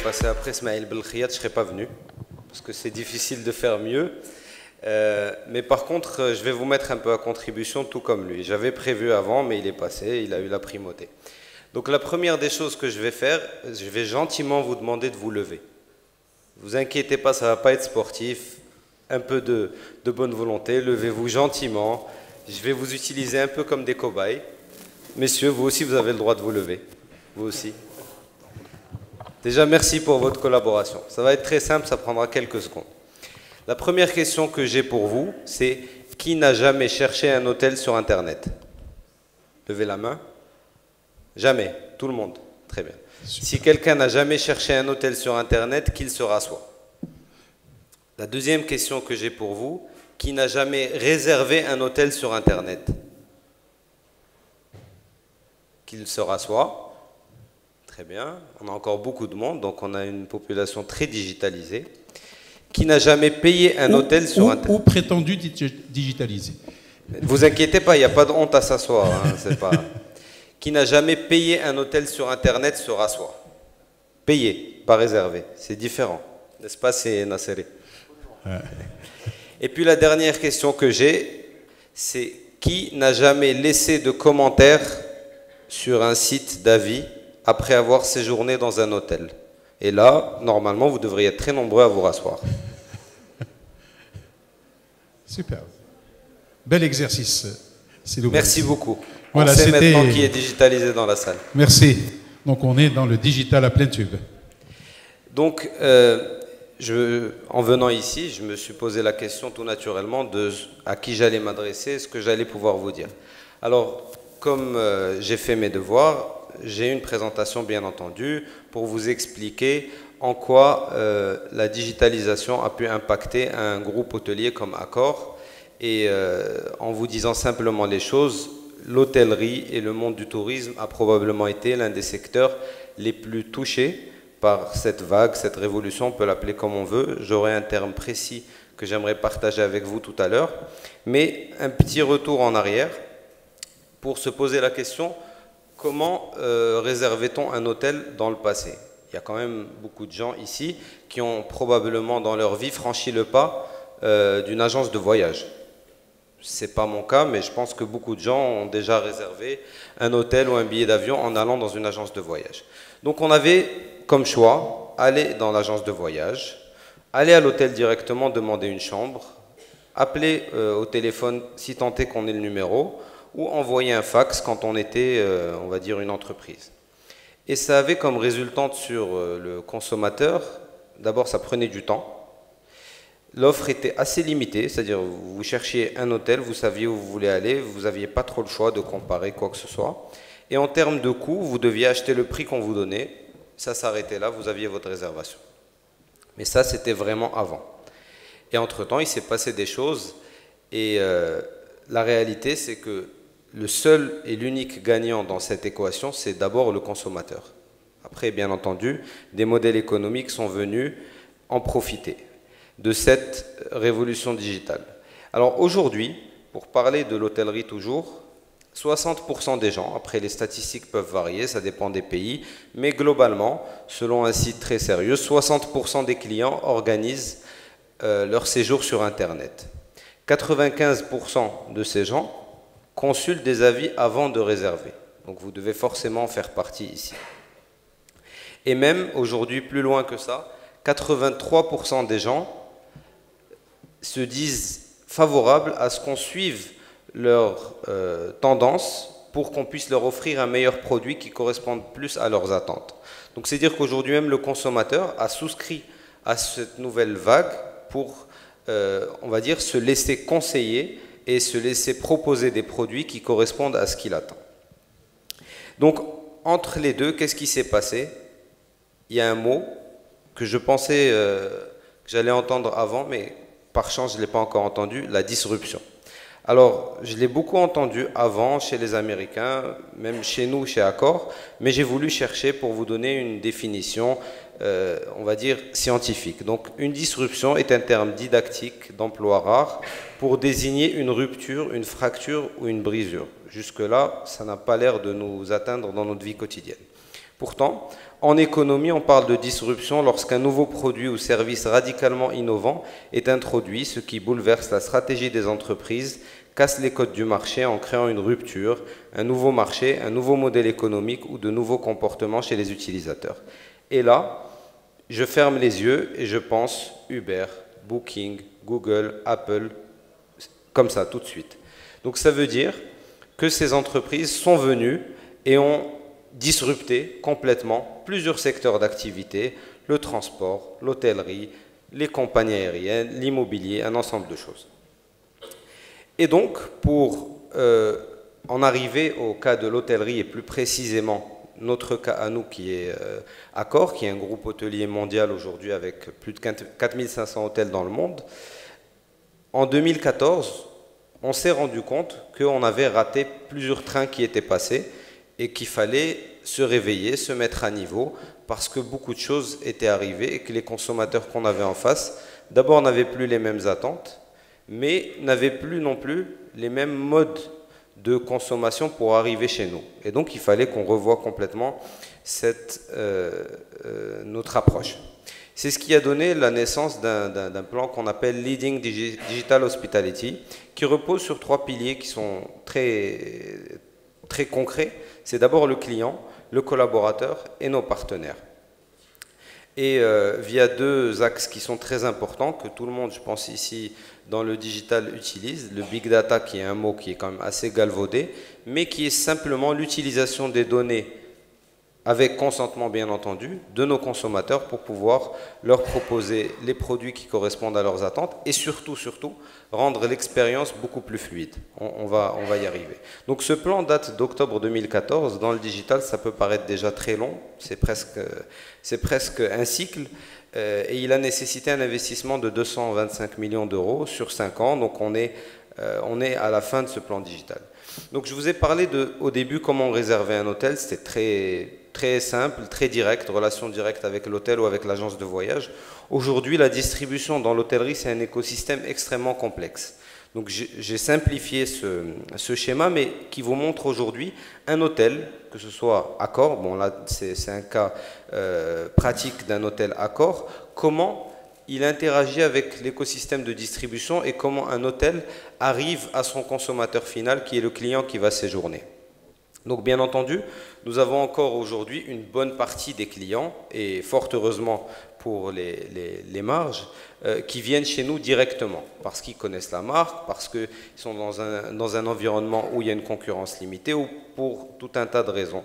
passé après Smaïl Belkhiyat, je ne serais pas venu, parce que c'est difficile de faire mieux. Mais par contre, je vais vous mettre un peu à contribution, tout comme lui. J'avais prévu avant, mais il est passé, il a eu la primauté. Donc la première des choses que je vais faire, je vais gentiment vous demander de vous lever. Ne vous inquiétez pas, ça ne va pas être sportif. Un peu de bonne volonté, levez-vous gentiment. Je vais vous utiliser un peu comme des cobayes. Messieurs, vous aussi, vous avez le droit de vous lever. Vous aussi. Déjà, merci pour votre collaboration. Ça va être très simple, ça prendra quelques secondes. La première question que j'ai pour vous, c'est qui n'a jamais cherché un hôtel sur Internet? Levez la main. Jamais. Tout le monde. Très bien. Super. Si quelqu'un n'a jamais cherché un hôtel sur Internet, qu'il se rassoie. La deuxième question que j'ai pour vous, qui n'a jamais réservé un hôtel sur Internet? Qu'il se rassoie. Très bien. On a encore beaucoup de monde, donc on a une population très digitalisée. Qui n'a jamais payé un hôtel sur Internet? Ou prétendu digitalisé. Ne vous inquiétez pas, il n'y a pas de honte à s'asseoir. Hein, c'est pas... Qui n'a jamais payé un hôtel sur Internet se rassoit. Payé, pas réservé. C'est différent. N'est-ce pas, c'est Nasseri? Et puis la dernière question que j'ai, c'est qui n'a jamais laissé de commentaires sur un site d'avis après avoir séjourné dans un hôtel? Et là, normalement, vous devriez être très nombreux à vous rasseoir. Super. Bel exercice. Merci beaucoup. Voilà, on sait maintenant qui est digitalisé dans la salle. Merci. Donc on est dans le digital à plein tube. Donc, en venant ici, je me suis posé la question tout naturellement de à qui j'allais m'adresser, ce que j'allais pouvoir vous dire. Alors, comme j'ai fait mes devoirs, j'ai une présentation bien entendu pour vous expliquer en quoi la digitalisation a pu impacter un groupe hôtelier comme Accor. Et en vous disant simplement les choses, l'hôtellerie et le monde du tourisme a probablement été l'un des secteurs les plus touchés par cette vague, cette révolution, on peut l'appeler comme on veut. J'aurai un terme précis que j'aimerais partager avec vous tout à l'heure. Mais un petit retour en arrière pour se poser la question, comment réservait-on un hôtel dans le passé? Il y a quand même beaucoup de gens ici qui ont probablement dans leur vie franchi le pas d'une agence de voyage. Ce n'est pas mon cas, mais je pense que beaucoup de gens ont déjà réservé un hôtel ou un billet d'avion en allant dans une agence de voyage. Donc on avait comme choix, aller dans l'agence de voyage, aller à l'hôtel directement, demander une chambre, appeler au téléphone si tant est qu'on ait le numéro, ou envoyer un fax quand on était, on va dire, une entreprise. Et ça avait comme résultante sur le consommateur, d'abord ça prenait du temps. L'offre était assez limitée, c'est-à-dire vous cherchiez un hôtel, vous saviez où vous voulez aller, vous n'aviez pas trop le choix de comparer quoi que ce soit. Et en termes de coût, vous deviez acheter le prix qu'on vous donnait, ça s'arrêtait là, vous aviez votre réservation. Mais ça, c'était vraiment avant. Et entre-temps, il s'est passé des choses, et la réalité, c'est que le seul et l'unique gagnant dans cette équation, c'est d'abord le consommateur. Après, bien entendu, des modèles économiques sont venus en profiter de cette révolution digitale. Alors aujourd'hui, pour parler de l'hôtellerie toujours, 60% des gens, après les statistiques peuvent varier, ça dépend des pays, mais globalement, selon un site très sérieux, 60% des clients organisent leur séjour sur Internet. 95% de ces gens consultent des avis avant de réserver. Donc vous devez forcément faire partie ici. Et même aujourd'hui, plus loin que ça, 83% des gens se disent favorables à ce qu'on suive leur tendance pour qu'on puisse leur offrir un meilleur produit qui corresponde plus à leurs attentes. Donc c'est dire qu'aujourd'hui même le consommateur a souscrit à cette nouvelle vague pour, on va dire, se laisser conseiller et se laisser proposer des produits qui correspondent à ce qu'il attend. Donc entre les deux, qu'est-ce qui s'est passé? Il y a un mot que je pensais que j'allais entendre avant, mais par chance, je ne l'ai pas encore entendu, la disruption. Alors, je l'ai beaucoup entendu avant chez les Américains, même chez nous, chez Accor, mais j'ai voulu chercher pour vous donner une définition, on va dire, scientifique. Donc, une disruption est un terme didactique d'emploi rare pour désigner une rupture, une fracture ou une brisure. Jusque-là, ça n'a pas l'air de nous atteindre dans notre vie quotidienne. Pourtant, en économie, on parle de disruption lorsqu'un nouveau produit ou service radicalement innovant est introduit, ce qui bouleverse la stratégie des entreprises, casse les codes du marché en créant une rupture, un nouveau marché, un nouveau modèle économique ou de nouveaux comportements chez les utilisateurs. Et là, je ferme les yeux et je pense Uber, Booking, Google, Apple, comme ça, tout de suite. Donc ça veut dire que ces entreprises sont venues et ont disrupté complètement plusieurs secteurs d'activité, le transport, l'hôtellerie, les compagnies aériennes, l'immobilier, un ensemble de choses. Et donc, pour en arriver au cas de l'hôtellerie et plus précisément notre cas à nous qui est Accor, qui est un groupe hôtelier mondial aujourd'hui avec plus de 4500 hôtels dans le monde, en 2014, on s'est rendu compte qu'on avait raté plusieurs trains qui étaient passés et qu'il fallait se réveiller, se mettre à niveau, parce que beaucoup de choses étaient arrivées et que les consommateurs qu'on avait en face, d'abord n'avaient plus les mêmes attentes, mais n'avaient plus non plus les mêmes modes de consommation pour arriver chez nous. Et donc il fallait qu'on revoie complètement notre approche. C'est ce qui a donné la naissance d'un plan qu'on appelle Leading Digital Hospitality, qui repose sur 3 piliers qui sont très concrets. C'est d'abord le client, le collaborateur et nos partenaires. Et via 2 axes qui sont très importants, que tout le monde, je pense ici, dans le digital utilise, le big data qui est un mot qui est quand même assez galvaudé, mais qui est simplement l'utilisation des données avec consentement bien entendu, de nos consommateurs pour pouvoir leur proposer les produits qui correspondent à leurs attentes et surtout, rendre l'expérience beaucoup plus fluide. On va y arriver. Donc ce plan date d'octobre 2014. Dans le digital, ça peut paraître déjà très long, c'est presque un cycle et il a nécessité un investissement de 225 millions d'euros sur 5 ans, donc on est à la fin de ce plan digital. Donc je vous ai parlé au début comment réserver un hôtel, c'était très simple, très direct, relation directe avec l'hôtel ou avec l'agence de voyage. Aujourd'hui, la distribution dans l'hôtellerie, c'est un écosystème extrêmement complexe. Donc j'ai simplifié ce schéma, mais qui vous montre aujourd'hui un hôtel, que ce soit Accor, bon là c'est un cas pratique d'un hôtel Accor, comment il interagit avec l'écosystème de distribution et comment un hôtel arrive à son consommateur final, qui est le client qui va séjourner. Donc bien entendu, nous avons encore aujourd'hui une bonne partie des clients, et fort heureusement pour les marges, qui viennent chez nous directement, parce qu'ils connaissent la marque, parce qu'ils sont dans un environnement où il y a une concurrence limitée, ou pour tout un tas de raisons.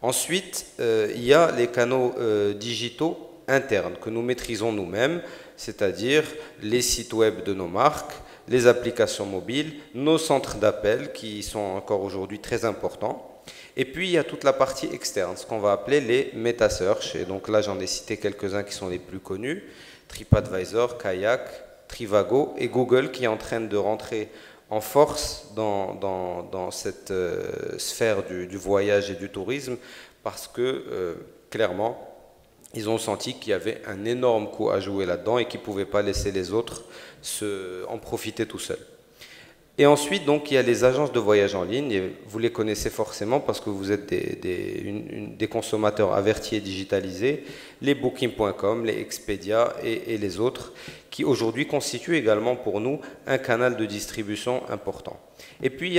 Ensuite, il y a les canaux digitaux internes que nous maîtrisons nous-mêmes, c'est-à-dire les sites web de nos marques, les applications mobiles, nos centres d'appel qui sont encore aujourd'hui très importants. Et puis il y a toute la partie externe, ce qu'on va appeler les meta-search. Et donc là j'en ai cité quelques-uns qui sont les plus connus, TripAdvisor, Kayak, Trivago et Google qui est en train de rentrer en force dans cette sphère du voyage et du tourisme parce que clairement ils ont senti qu'il y avait un énorme coup à jouer là-dedans et qu'ils ne pouvaient pas laisser les autres en profiter tout seuls. Et ensuite, donc, il y a les agences de voyage en ligne, et vous les connaissez forcément parce que vous êtes des consommateurs avertis et digitalisés, les Booking.com, les Expedia et les autres, qui aujourd'hui constituent également pour nous un canal de distribution important. Et puis il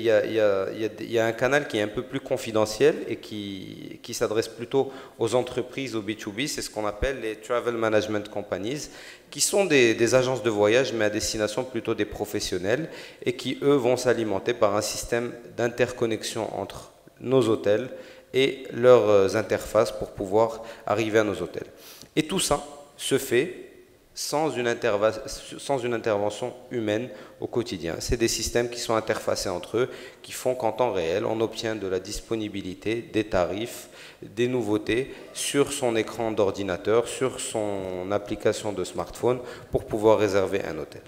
y a un canal qui est un peu plus confidentiel et qui s'adresse plutôt aux entreprises, au B2B, c'est ce qu'on appelle les Travel Management Companies, qui sont des agences de voyage mais à destination plutôt des professionnels et qui eux vont s'alimenter par un système d'interconnexion entre nos hôtels et leurs interfaces pour pouvoir arriver à nos hôtels. Et tout ça se fait sans une intervention humaine au quotidien. C'est des systèmes qui sont interfacés entre eux, qui font qu'en temps réel, on obtient de la disponibilité, des tarifs, des nouveautés sur son écran d'ordinateur, sur son application de smartphone pour pouvoir réserver un hôtel.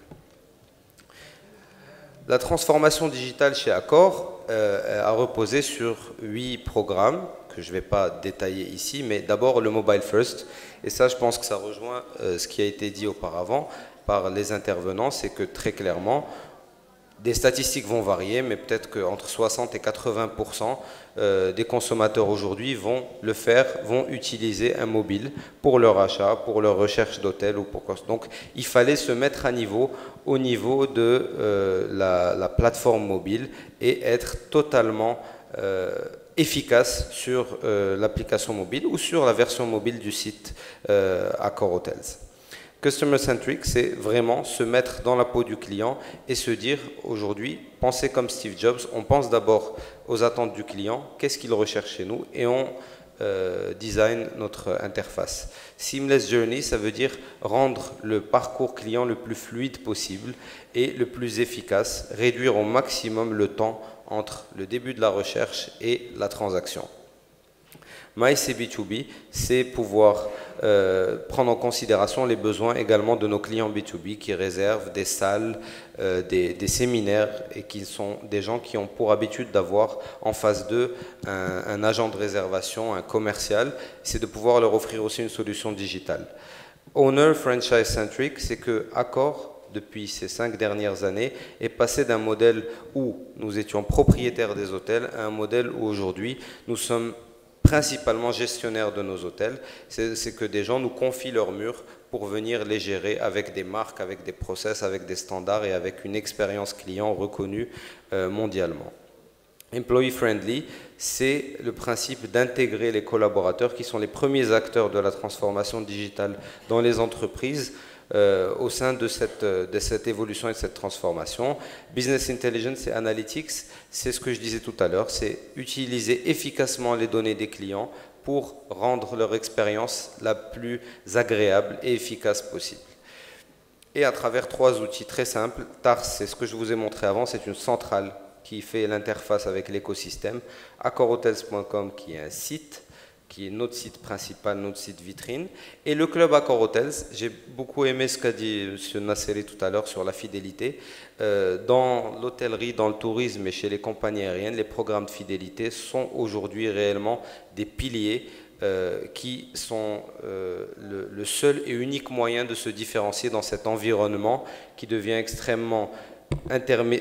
La transformation digitale chez Accor a reposé sur 8 programmes que je ne vais pas détailler ici, mais d'abord le Mobile First. Et ça, je pense que ça rejoint ce qui a été dit auparavant par les intervenants, c'est que très clairement, Des statistiques vont varier, mais peut-être qu'entre 60 et 80% des consommateurs aujourd'hui vont le faire, vont utiliser un mobile pour leur achat, pour leur recherche d'hôtel ou pour quoi. Donc, il fallait se mettre à niveau, au niveau de la plateforme mobile et être totalement efficace sur l'application mobile ou sur la version mobile du site Accor Hotels. Customer Centric, c'est vraiment se mettre dans la peau du client et se dire aujourd'hui, penser comme Steve Jobs, on pense d'abord aux attentes du client, qu'est-ce qu'il recherche chez nous et on design notre interface. Seamless Journey, ça veut dire rendre le parcours client le plus fluide possible et le plus efficace, réduire au maximum le temps entre le début de la recherche et la transaction. MyCB2B, c'est pouvoir prendre en considération les besoins également de nos clients B2B qui réservent des salles, des séminaires et qui sont des gens qui ont pour habitude d'avoir en face d'eux un agent de réservation, un commercial. C'est de pouvoir leur offrir aussi une solution digitale. Owner Franchise Centric, c'est que Accor, depuis ces 5 dernières années, est passé d'un modèle où nous étions propriétaires des hôtels à un modèle où aujourd'hui nous sommes principalement gestionnaires de nos hôtels. C'est que des gens nous confient leurs murs pour venir les gérer avec des marques, avec des process, avec des standards et avec une expérience client reconnue mondialement. Employee Friendly, c'est le principe d'intégrer les collaborateurs qui sont les premiers acteurs de la transformation digitale dans les entreprises au sein de cette évolution et de cette transformation. Business Intelligence et Analytics, c'est ce que je disais tout à l'heure, c'est utiliser efficacement les données des clients pour rendre leur expérience la plus agréable et efficace possible. Et à travers 3 outils très simples, TARS, c'est ce que je vous ai montré avant, c'est une centrale qui fait l'interface avec l'écosystème, accorhotels.com qui est un site, qui est notre site principal, notre site vitrine, et le club Accor Hotels. J'ai beaucoup aimé ce qu'a dit M. Nasseri tout à l'heure sur la fidélité. Dans l'hôtellerie, dans le tourisme et chez les compagnies aériennes, les programmes de fidélité sont aujourd'hui réellement des piliers qui sont le seul et unique moyen de se différencier dans cet environnement qui devient extrêmement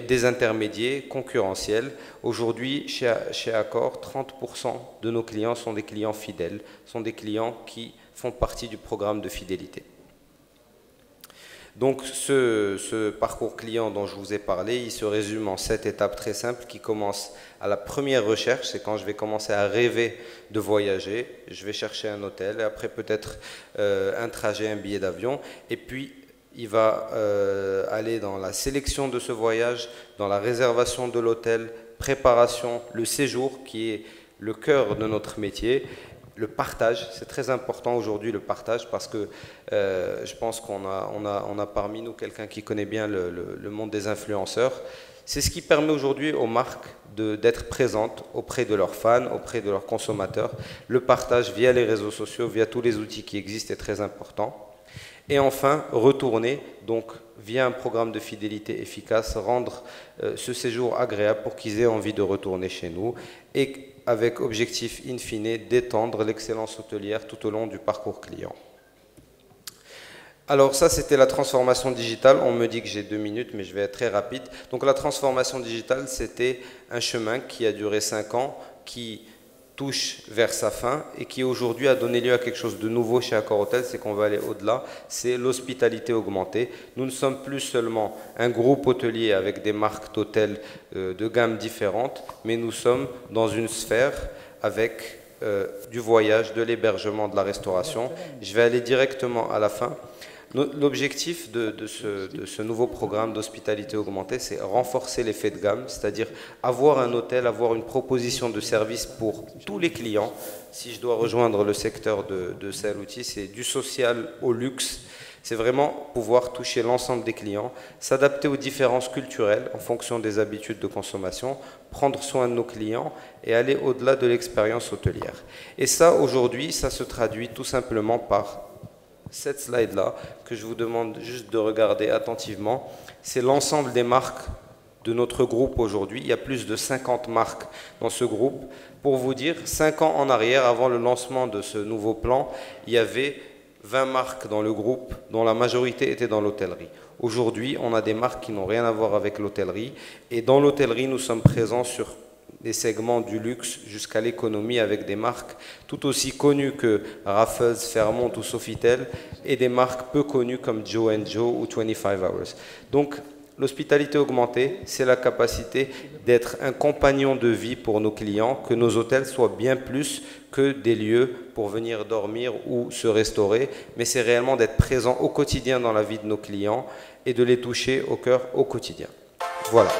désintermédié, concurrentiel. Aujourd'hui, chez Accor, 30% de nos clients sont des clients fidèles, sont des clients qui font partie du programme de fidélité. Donc ce parcours client dont je vous ai parlé, il se résume en 7 étapes très simples qui commencent à la première recherche, c'est quand je vais commencer à rêver de voyager, je vais chercher un hôtel, et après peut-être un trajet, un billet d'avion, et puis il va aller dans la sélection de ce voyage, dans la réservation de l'hôtel, préparation, le séjour qui est le cœur de notre métier, le partage, c'est très important aujourd'hui le partage parce que je pense qu'on a parmi nous quelqu'un qui connaît bien le monde des influenceurs. C'est ce qui permet aujourd'hui aux marques d'être présentes auprès de leurs fans, auprès de leurs consommateurs. Le partage via les réseaux sociaux, via tous les outils qui existent est très important. Et enfin, retourner, donc via un programme de fidélité efficace, rendre ce séjour agréable pour qu'ils aient envie de retourner chez nous et avec objectif in fine d'étendre l'excellence hôtelière tout au long du parcours client. Alors ça, c'était la transformation digitale. On me dit que j'ai 2 minutes, mais je vais être très rapide. Donc la transformation digitale, c'était un chemin qui a duré 5 ans, qui touche vers sa fin et qui aujourd'hui a donné lieu à quelque chose de nouveau chez Accor Hotels, c'est qu'on va aller au-delà, c'est l'hospitalité augmentée. Nous ne sommes plus seulement un groupe hôtelier avec des marques d'hôtels de gamme différentes, mais nous sommes dans une sphère avec du voyage, de l'hébergement, de la restauration. Je vais aller directement à la fin. L'objectif de ce nouveau programme d'hospitalité augmentée, c'est renforcer l'effet de gamme, c'est-à-dire avoir un hôtel, avoir une proposition de service pour tous les clients. Si je dois rejoindre le secteur de Salouti, c'est du social au luxe. C'est vraiment pouvoir toucher l'ensemble des clients, s'adapter aux différences culturelles en fonction des habitudes de consommation, prendre soin de nos clients et aller au-delà de l'expérience hôtelière. Et ça, aujourd'hui, ça se traduit tout simplement par cette slide-là, que je vous demande juste de regarder attentivement, c'est l'ensemble des marques de notre groupe aujourd'hui. Il y a plus de 50 marques dans ce groupe. Pour vous dire, 5 ans en arrière, avant le lancement de ce nouveau plan, il y avait 20 marques dans le groupe, dont la majorité était dans l'hôtellerie. Aujourd'hui, on a des marques qui n'ont rien à voir avec l'hôtellerie. Et dans l'hôtellerie, nous sommes présents sur des segments du luxe jusqu'à l'économie avec des marques tout aussi connues que Raffles, Fairmont ou Sofitel et des marques peu connues comme Joe & Joe ou 25 Hours. Donc, l'hospitalité augmentée, c'est la capacité d'être un compagnon de vie pour nos clients, que nos hôtels soient bien plus que des lieux pour venir dormir ou se restaurer, mais c'est réellement d'être présent au quotidien dans la vie de nos clients et de les toucher au cœur au quotidien. Voilà.